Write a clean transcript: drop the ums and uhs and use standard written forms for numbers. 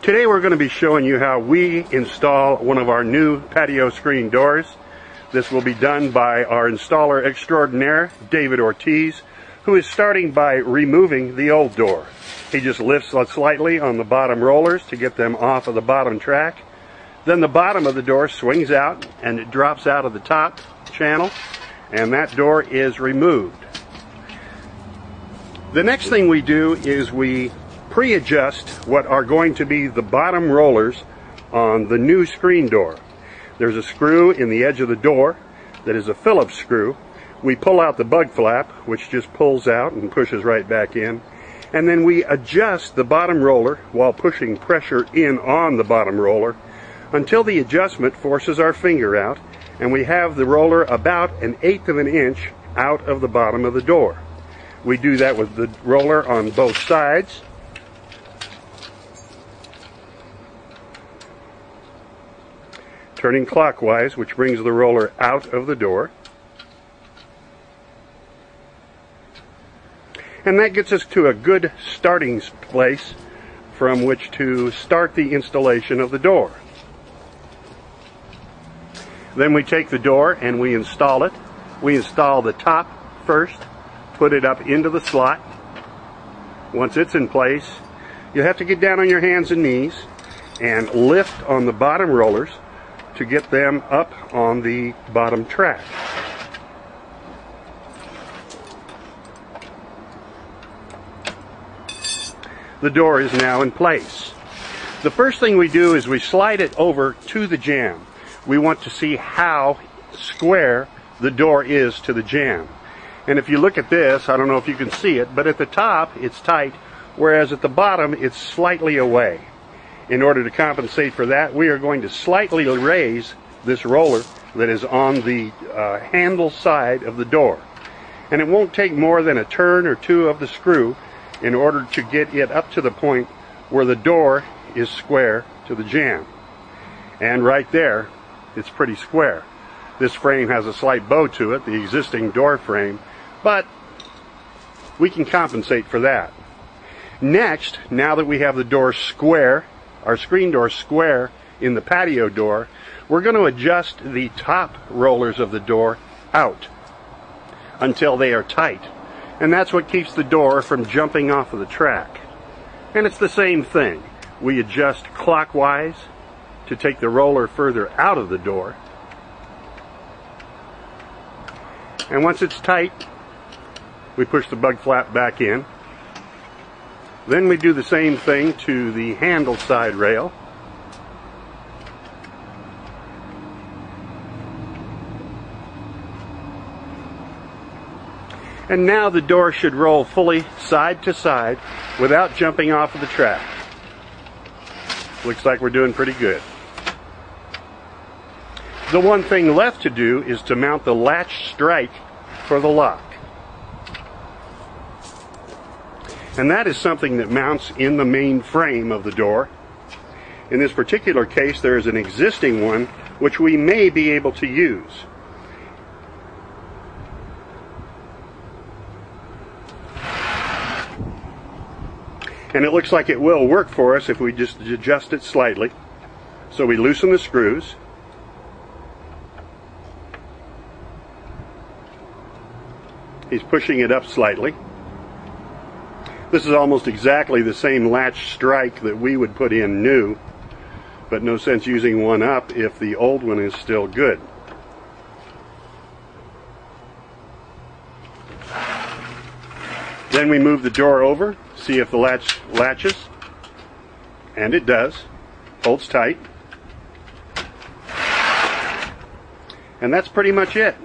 Today we're going to be showing you how we install one of our new patio screen doors. This will be done by our installer extraordinaire, David Ortiz, who is starting by removing the old door. He just lifts slightly on the bottom rollers to get them off of the bottom track. Then the bottom of the door swings out and it drops out of the top channel, and that door is removed. The next thing we do is we pre-adjust what are going to be the bottom rollers on the new screen door. There's a screw in the edge of the door that is a Phillips screw. We pull out the bug flap, which just pulls out and pushes right back in, and then we adjust the bottom roller while pushing pressure in on the bottom roller until the adjustment forces our finger out, and we have the roller about 1/8 of an inch out of the bottom of the door. We do that with the roller on both sides. Turning clockwise, which brings the roller out of the door. And that gets us to a good starting place from which to start the installation of the door. Then we take the door and we install it. We install the top first, put it up into the slot. Once it's in place, you have to get down on your hands and knees and lift on the bottom rollers to get them up on the bottom track. The door is now in place. The first thing we do is we slide it over to the jamb. We want to see how square the door is to the jamb. And if you look at this, I don't know if you can see it, but at the top it's tight, whereas at the bottom it's slightly away. In order to compensate for that, we are going to slightly raise this roller that is on the handle side of the door. And it won't take more than a turn or two of the screw in order to get it up to the point where the door is square to the jamb. And right there, it's pretty square. This frame has a slight bow to it, the existing door frame, but we can compensate for that. Next, now that we have the door square, our screen door square in the patio door, we're going to adjust the top rollers of the door out until they are tight. And that's what keeps the door from jumping off of the track. And it's the same thing. We adjust clockwise to take the roller further out of the door. And once it's tight, we push the bug flap back in. Then we do the same thing to the handle side rail. And now the door should roll fully side to side without jumping off of the track. Looks like we're doing pretty good. The one thing left to do is to mount the latch strike for the lock. And that is something that mounts in the main frame of the door. In this particular case, there is an existing one which we may be able to use. And it looks like it will work for us if we just adjust it slightly. So we loosen the screws. He's pushing it up slightly. This is almost exactly the same latch strike that we would put in new, but no sense using one up if the old one is still good. Then we move the door over, see if the latch latches, and it does. Holds tight. And that's pretty much it.